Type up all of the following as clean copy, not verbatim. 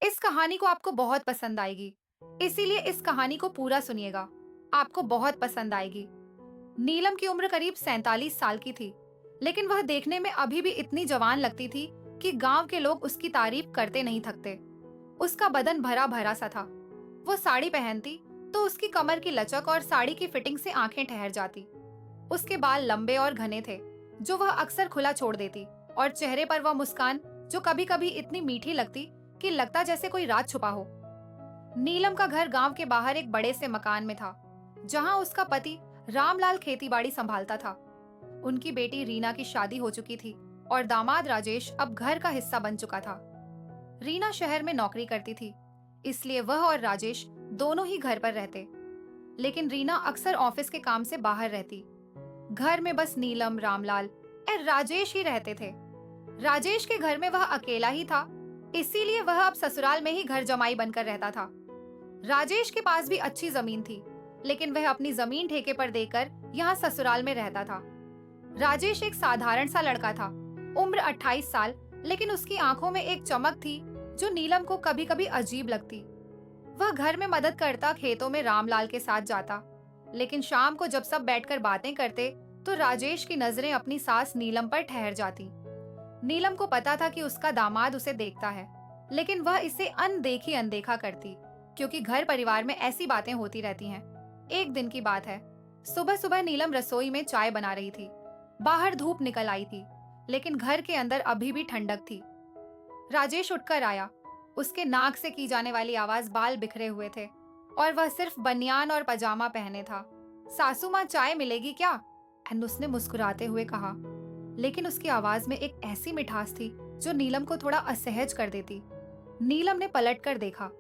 इस कहानी को आपको बहुत पसंद आएगी, इसीलिए इस कहानी को पूरा सुनिएगा। आपको बहुत पसंद आएगी। नीलम की उम्र करीब 47 साल की थी, लेकिन वह देखने में अभी भी इतनी जवान लगती थी कि गांव के लोग उसकी तारीफ करते नहीं थकते। उसका बदन भरा भरा सा था। वो साड़ी पहनती तो उसकी कमर की लचक और साड़ी की फिटिंग से आंखें ठहर जाती। उसके बाल लंबे और घने थे, जो वह अक्सर खुला छोड़ देती, और चेहरे पर वह मुस्कान जो कभी कभी इतनी मीठी लगती कि लगता जैसे कोई राज छुपा हो। नीलम का घर गांव के बाहर एक बड़े से मकान में था, जहां उसका पति रामलाल खेतीबाड़ी संभालता था। उनकी बेटी रीना की शादी हो चुकी थी और दामाद राजेश अब घर का हिस्सा बन चुका था। रीना शहर में नौकरी करती थी, इसलिए वह और राजेश दोनों ही घर पर रहते, लेकिन रीना अक्सर ऑफिस के काम से बाहर रहती। घर में बस नीलम, रामलाल और राजेश ही रहते थे। राजेश के घर में वह अकेला ही था, इसीलिए वह अब ससुराल में ही घर जमाई बनकर रहता था। राजेश के पास भी अच्छी जमीन थी, लेकिन वह अपनी जमीन ठेके पर देकर यहाँ ससुराल में रहता था। राजेश एक साधारण सा लड़का था, उम्र 28 साल, लेकिन उसकी आंखों में एक चमक थी जो नीलम को कभी कभी अजीब लगती। वह घर में मदद करता, खेतों में रामलाल के साथ जाता, लेकिन शाम को जब सब बैठकर बातें करते तो राजेश की नजरें अपनी सास नीलम पर ठहर जाती। नीलम को पता था कि उसका दामाद उसे देखता है, लेकिन वह इसे अनदेखी अनदेखा करती, क्योंकि घर परिवार में ऐसी बातें होती रहती हैं। एक दिन की बात है, सुबह सुबह नीलम रसोई में चाय बना रही थी। बाहर धूप निकल आई थी, लेकिन घर के अंदर अभी भी ठंडक थी। राजेश उठकर आया। उसके नाक से की जाने वाली आवाज, बाल बिखरे हुए थे और वह सिर्फ बनियान और पजामा पहने था। सासू माँ, चाय मिलेगी क्या? उसने मुस्कुराते हुए कहा, लेकिन उसकी आवाज में एक ऐसी मिठास थी जो नीलम को थोड़ा असहज कर देती। नीलम ने पलट कर देखा।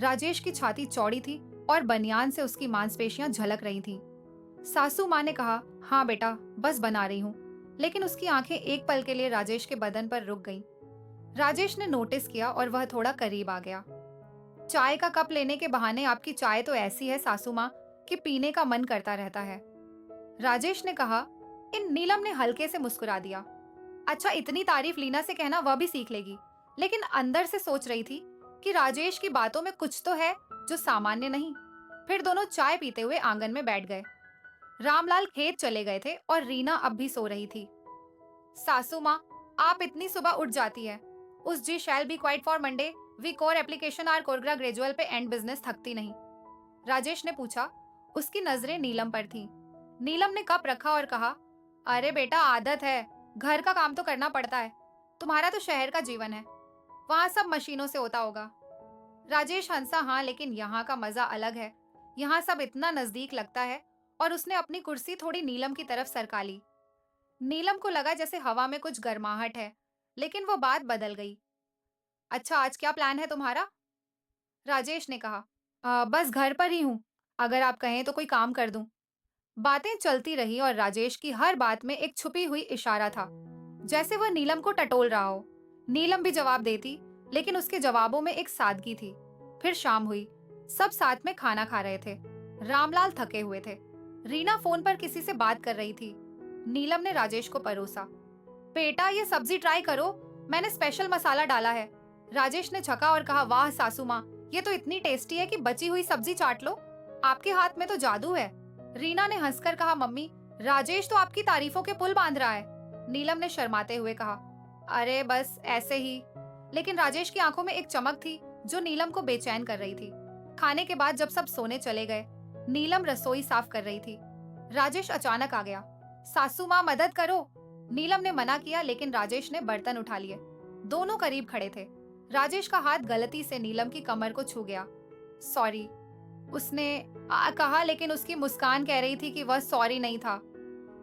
राजेश की छाती चौड़ी थी और बनियान से उसकी मांसपेशियां झलक रही थीं। सासू माँ ने कहा, हाँ बेटा, बस बना रही हूँ। लेकिन उसकी आंखें एक पल के लिए राजेश के बदन पर रुक गईं। राजेश ने नोटिस किया और वह थोड़ा करीब आ गया। चाय का कप लेने के बहाने आपकी चाय तो ऐसी है सासू माँ कि पीने का मन करता रहता है, राजेश ने कहा। इन नीलम ने हल्के से मुस्कुरा दिया। अच्छा, इतनी तारीफ लीना से कहना वह भी सीख लेगी, लेकिन अंदर से सोच रही थी कि राजेश की बातों में कुछ तो है जो सामान्य नहीं। फिर दोनों चाय पीते हुए आंगन में बैठ गए। रामलाल खेत चले गए थे और रीना अब भी सो रही थी। सासू माँ, आप इतनी सुबह उठ जाती है। उस जी shall be quite for Monday, we core application are कोरग्रा ग्रेजुअल पे एंड बिजनेस थकती नहीं, राजेश ने पूछा। उसकी नजरें नीलम पर थीं। नीलम ने कप रखा और कहा, अरे बेटा, आदत है, घर का काम तो करना पड़ता है। तुम्हारा तो शहर का जीवन है, वहां सब मशीनों से होता होगा। राजेश हंसा, हाँ, लेकिन यहाँ का मजा अलग है। यहाँ सब इतना नजदीक लगता है। और उसने अपनी कुर्सी थोड़ी नीलम की तरफ सरका ली। नीलम को लगा जैसे हवा में कुछ गर्माहट है, लेकिन वो बात बदल गई। अच्छा, आज क्या प्लान है तुम्हारा? राजेश ने कहा, बस घर पर ही हूँ, अगर आप कहें तो कोई काम कर दूं। बातें चलती रही और राजेश की हर बात में एक छुपी हुई इशारा था, जैसे वह नीलम को टटोल रहा हो। नीलम भी जवाब देती, लेकिन उसके जवाबों में एक सादगी थी। फिर शाम हुई। सब साथ में खाना खा रहे थे। रामलाल थके हुए थे। रीना फोन पर किसी से बात कर रही थी। नीलम ने राजेश को परोसा। बेटा, ये सब्जी ट्राई करो, मैंने स्पेशल मसाला डाला है। राजेश ने झका और कहा, वाह सासू माँ, ये तो इतनी टेस्टी है कि बची हुई सब्जी चाट लो। आपके हाथ में तो जादू है। रीना ने हंसकर कहा, मम्मी, राजेश तो आपकी तारीफों के पुल बांध रहा है। नीलम ने शर्माते हुए कहा, अरे बस ऐसे ही। लेकिन राजेश की आंखों में एक चमक थी जो नीलम को बेचैन कर रही थी। खाने के बाद जब सब सोने चले गए, नीलम रसोई साफ कर रही थी। राजेश अचानक आ गया। सासू माँ, मदद करो। नीलम ने मना किया, लेकिन राजेश ने बर्तन उठा लिए। दोनों करीब खड़े थे। राजेश का हाथ गलती से नीलम की कमर को छू गया। सॉरी, उसने कहा, लेकिन उसकी मुस्कान कह रही थी कि वह सॉरी नहीं था।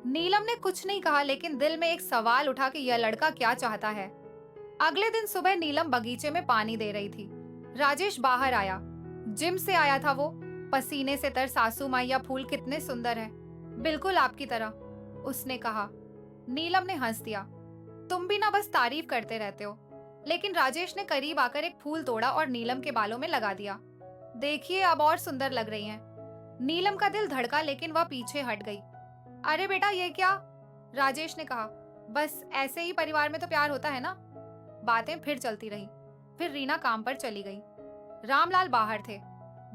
नीलम ने कुछ नहीं कहा, लेकिन दिल में एक सवाल उठा कि यह लड़का क्या चाहता है। अगले दिन सुबह नीलम बगीचे में पानी दे रही थी। राजेश बाहर आया। जिम से आया था वो, पसीने से तर। सासू माँ, यह फूल कितने सुंदर है, बिल्कुल आपकी तरह, उसने कहा। नीलम ने हंस दिया। तुम भी ना बस तारीफ करते रहते हो। लेकिन राजेश ने करीब आकर एक फूल तोड़ा और नीलम के बालों में लगा दिया। देखिए, अब और सुंदर लग रही हैं। नीलम का दिल धड़का, लेकिन वह पीछे हट गई। अरे बेटा, ये क्या? राजेश ने कहा, बस ऐसे ही परिवार में तो प्यार होता है ना। बातें फिर चलती रही। फिर रीना काम पर चली गई। रामलाल बाहर थे।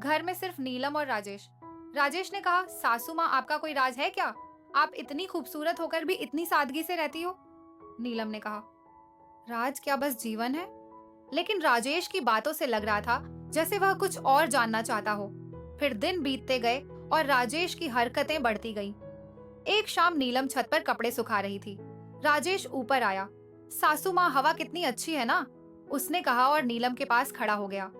घर में सिर्फ नीलम और राजेश। राजेश ने कहा, सासू माँ आपका कोई राज है क्या? आप इतनी खूबसूरत होकर भी इतनी सादगी से रहती हो। नीलम ने कहा, राज क्या बस जीवन है? लेकिन राजेश की बातों से लग रहा था जैसे वह कुछ और जानना चाहता हो। फिर दिन बीतते गए और राजेश की हरकतें बढ़ती गईं। एक शाम नीलम छत पर कपड़े सुखा रही थी। राजेश ऊपर आया। सासू माँ हवा कितनी अच्छी है ना, उसने कहा और नीलम के पास खड़ा हो गया।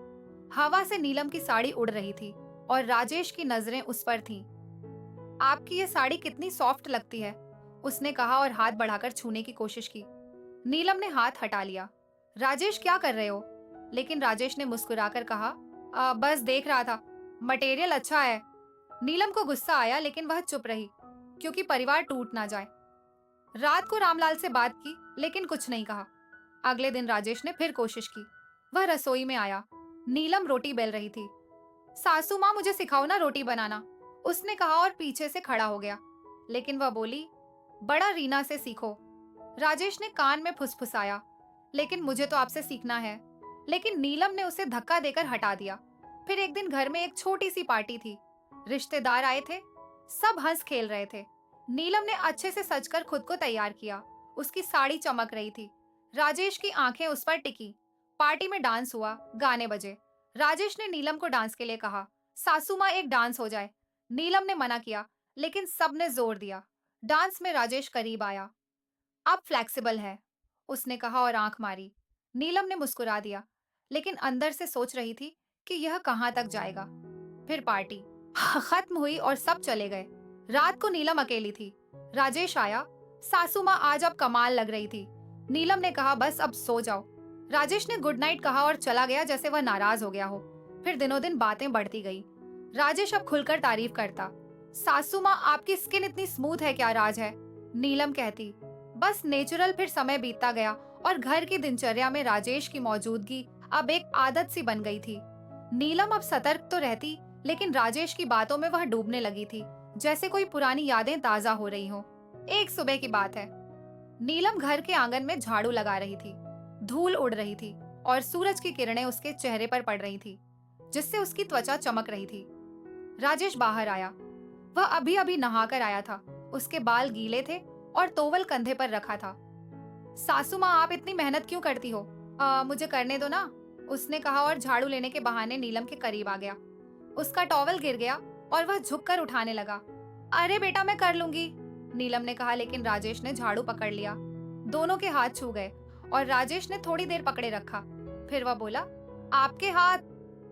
हवा से नीलम की साड़ी उड़ रही थी और राजेश की नजरें उस पर थीं। आपकी ये साड़ी कितनी सॉफ्ट लगती है, उसने कहा और हाथ बढ़ाकर छूने की कोशिश की। नीलम ने हाथ हटा लिया। राजेश क्या कर रहे हो? लेकिन राजेश ने मुस्कुराकर कहा, बस देख रहा था, मटेरियल अच्छा है। नीलम को गुस्सा आया लेकिन वह चुप रही, क्योंकि परिवार टूट ना जाए। रात को रामलाल से बात की लेकिन कुछ नहीं कहा। अगले दिन राजेश ने फिर कोशिश की। वह रसोई में आया। नीलम रोटी बेल रही थी। सासू माँ मुझे सिखाओ ना रोटी बनाना, उसने कहा और पीछे से खड़ा हो गया। लेकिन वह बोली, बड़ा रीना से सीखो। राजेश ने कान में फुसफुसाया, लेकिन मुझे तो आपसे सीखना है। लेकिन नीलम ने उसे धक्का देकर हटा दिया। फिर एक दिन घर में एक छोटी सी पार्टी थी। रिश्तेदार आए थे। सब हंस खेल रहे थे। नीलम ने अच्छे से सजकर खुद को तैयार किया। उसकी साड़ी चमक रही थी। राजेश की आंखें उस पर टिकी। पार्टी में डांस हुआ, गाने बजे। राजेश ने नीलम को डांस के लिए कहा, सासू माँ एक डांस हो जाए। नीलम ने मना किया, लेकिन सबने जोर दिया। डांस में राजेश करीब आया। आप फ्लेक्सिबल है, उसने कहा और आंख मारी। नीलम ने मुस्कुरा दिया, लेकिन अंदर से सोच रही थी कि यह कहां तक जाएगा। फिर पार्टी खत्म हुई और सब चले गए। रात को नीलम अकेली थी। राजेश आया। सासू माँ आज अब कमाल लग रही थी। नीलम ने कहा, बस अब सो जाओ। राजेश ने गुड नाइट कहा और चला गया जैसे वह नाराज हो गया हो। फिर दिनों दिन बातें बढ़ती गई। राजेश अब खुलकर तारीफ करता। सासू माँ आपकी स्किन इतनी स्मूथ है, क्या राज है? नीलम कहती, बस नेचुरल। फिर समय बीतता गया और घर की दिनचर्या में राजेश की मौजूदगी अब एक आदत सी बन गई थी। नीलम अब सतर्क तो रहती, लेकिन राजेश की बातों में वह डूबने लगी थी, जैसे कोई पुरानी यादें ताजा हो रही हो। एक सुबह की बात है। नीलम घर के आंगन में झाड़ू लगा रही थी। धूल उड़ रही थी और सूरज की किरणें उसके चेहरे पर पड़ रही थी, जिससे उसकी त्वचा चमक रही थी। राजेश बाहर आया। वह अभी अभी नहाकर आया था। उसके बाल गीले थे और टॉवल कंधे पर रखा था। सासू माँ आप इतनी मेहनत क्यों करती हो? मुझे करने दो ना, उसने कहा और झाड़ू लेने के बहाने नीलम के करीब आ गया। उसका टॉवल गिर गया और वह झुककर उठाने लगा। अरे बेटा मैं कर लूंगी, नीलम ने कहा, लेकिन राजेश ने झाड़ू पकड़ लिया। दोनों के हाथ छू गए और राजेश ने थोड़ी देर पकड़े रखा। फिर वह बोला, आपके हाथ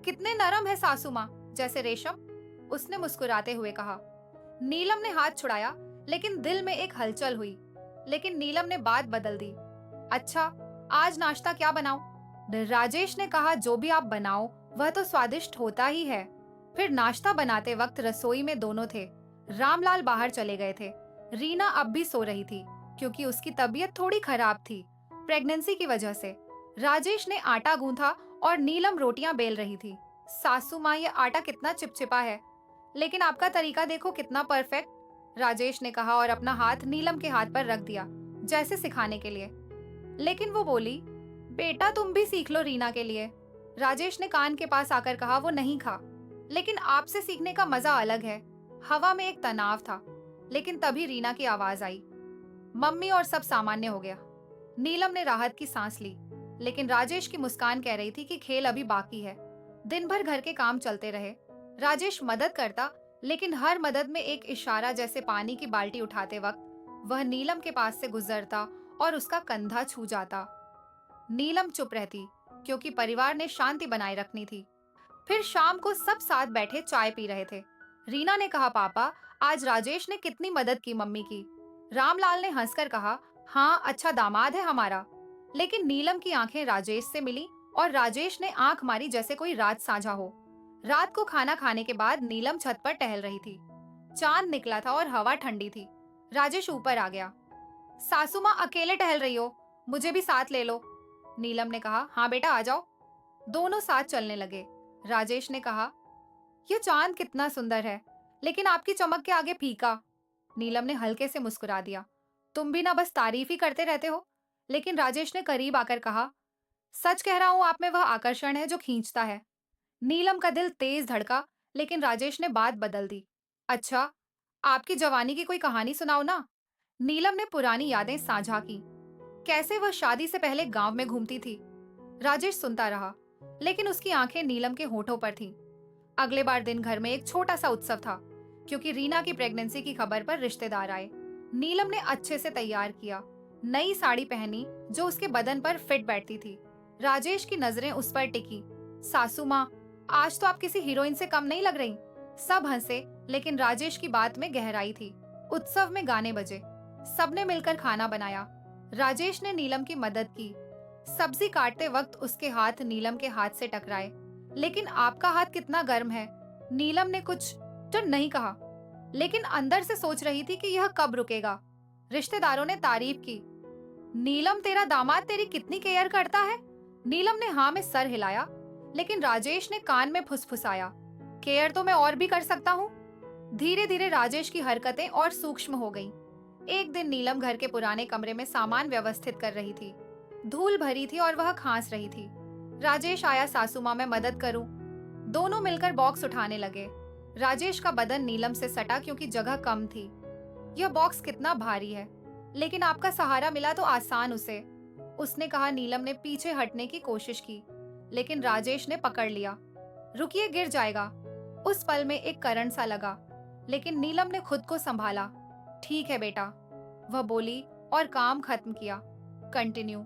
कितने नरम है सासू माँ, जैसे रेशम, उसने मुस्कुराते हुए कहा। नीलम ने हाथ छुड़ाया, लेकिन दिल में एक हलचल हुई। लेकिन नीलम ने बात बदल दी। अच्छा, आज नाश्ता क्या बनाऊं? राजेश ने कहा, जो भी आप बनाओ वह तो स्वादिष्ट होता ही है। फिर नाश्ता बनाते वक्त रसोई में दोनों थे। रामलाल बाहर चले गए थे। रीना अब भी सो रही थी, क्योंकि उसकी तबीयत थोड़ी खराब थी, प्रेगनेंसी की वजह से। राजेश ने आटा गूंथा और नीलम रोटियां बेल रही थी। सासू माँ, ये आटा कितना चिपचिपा है, लेकिन आपका तरीका देखो कितना परफेक्ट, राजेश ने कहा और अपना हाथ नीलम के हाथ पर रख दिया, जैसे सिखाने के लिए। लेकिन वो बोली, बेटा तुम भी सीख लो रीना के लिए। राजेश ने कान के पास आकर कहा, वो नहीं खा, लेकिन आपसे सीखने का मजा अलग है। हवा में एक तनाव था, लेकिन तभी रीना की आवाज आई, मम्मी, और सब सामान्य हो गया। नीलम ने राहत की सांस ली, लेकिन राजेश की मुस्कान कह रही थी कि खेल अभी बाकी है। दिन भर घर के काम चलते रहे। राजेश मदद करता, लेकिन हर मदद में एक इशारा, जैसे पानी की बाल्टी उठाते वक्त वह नीलम के पास से गुजरता और उसका कंधा छू जाता। नीलम चुप रहती, क्योंकि परिवार ने शांति बनाए रखनी थी। फिर शाम को सब साथ बैठे चाय पी रहे थे। रीना ने कहा, पापा, आज राजेश ने कितनी मदद की मम्मी की। रामलाल ने हंसकर कहा, हाँ, अच्छा दामाद है हमारा। लेकिन नीलम की आंखें राजेश से मिली और राजेश ने आंख मारी जैसे कोई राज साझा हो। रात को खाना खाने के बाद नीलम छत पर टहल रही थी। चांद निकला था और हवा ठंडी थी। राजेश ऊपर आ गया। सासू माँ अकेले टहल रही हो, मुझे भी साथ ले लो, नीलम ने कहा। हाँ बेटा, आ जाओ। दोनों साथ चलने लगे। राजेश ने कहा, यह चांद कितना सुंदर है, लेकिन आपकी चमक के आगे फीका। नीलम ने हल्के से मुस्कुरा दिया। तुम भी ना बस तारीफ ही करते रहते हो। लेकिन राजेश ने करीब आकर कहा, सच कह रहा हूं, आप में वह आकर्षण है जो खींचता है। नीलम का दिल तेज धड़का, लेकिन राजेश ने बात बदल दी। अच्छा, आपकी जवानी की कोई कहानी सुनाओ ना। नीलम ने पुरानी यादें साझा की। कैसे वह शादी से पहले गांव में घूमती थी। राजेश सुनता रहा, लेकिन उसकी आंखें नीलम के होठों पर थीं। अगले बार दिन घर में एक छोटा सा उत्सव था, क्योंकि रीना की प्रेगनेंसी की खबर पर रिश्तेदार आए। नीलम ने अच्छे से तैयार किया, नई साड़ी पहनी जो उसके बदन पर फिट बैठती थी। राजेश की नजरें उस पर टिकी। सासू माँ, आज तो आप किसी हीरोइन से कम नहीं लग रही। सब हंसे, लेकिन राजेश की बात में गहराई थी। उत्सव में गाने बजे, सबने मिलकर खाना बनाया। राजेश ने नीलम की मदद की। सब्जी काटते वक्त उसके हाथ नीलम के हाथ से टकराए। लेकिन आपका हाथ कितना गर्म है। नीलम ने कुछ तो नहीं कहा, लेकिन अंदर से सोच रही थी कि यह कब रुकेगा। रिश्तेदारों ने तारीफ की। नीलम, तेरा दामाद तेरी कितनी केयर करता है। नीलम ने हाँ में सर हिलाया, लेकिन राजेश ने कान में फुसफुसाया, केयर तो मैं और भी कर सकता हूँ। धीरे धीरे राजेश की हरकतें और सूक्ष्म हो गईं। एक दिन नीलम घर के पुराने कमरे में सामान व्यवस्थित कर रही थी। धूल भरी थी और वह खांस रही थी। राजेश आया, सासू माँ मैं मदद करूं। दोनों मिलकर बॉक्स उठाने लगे। राजेश का बदन नीलम से सटा क्योंकि जगह कम थी। यह बॉक्स कितना भारी है, लेकिन आपका सहारा मिला तो आसान उसे, उसने कहा। नीलम ने पीछे हटने की कोशिश की, लेकिन राजेश ने पकड़ लिया। रुकिए, गिर जाएगा। उस पल में एक करंट सा लगा, लेकिन नीलम ने खुद को संभाला। ठीक है बेटा, वह बोली और काम खत्म किया। कंटिन्यू।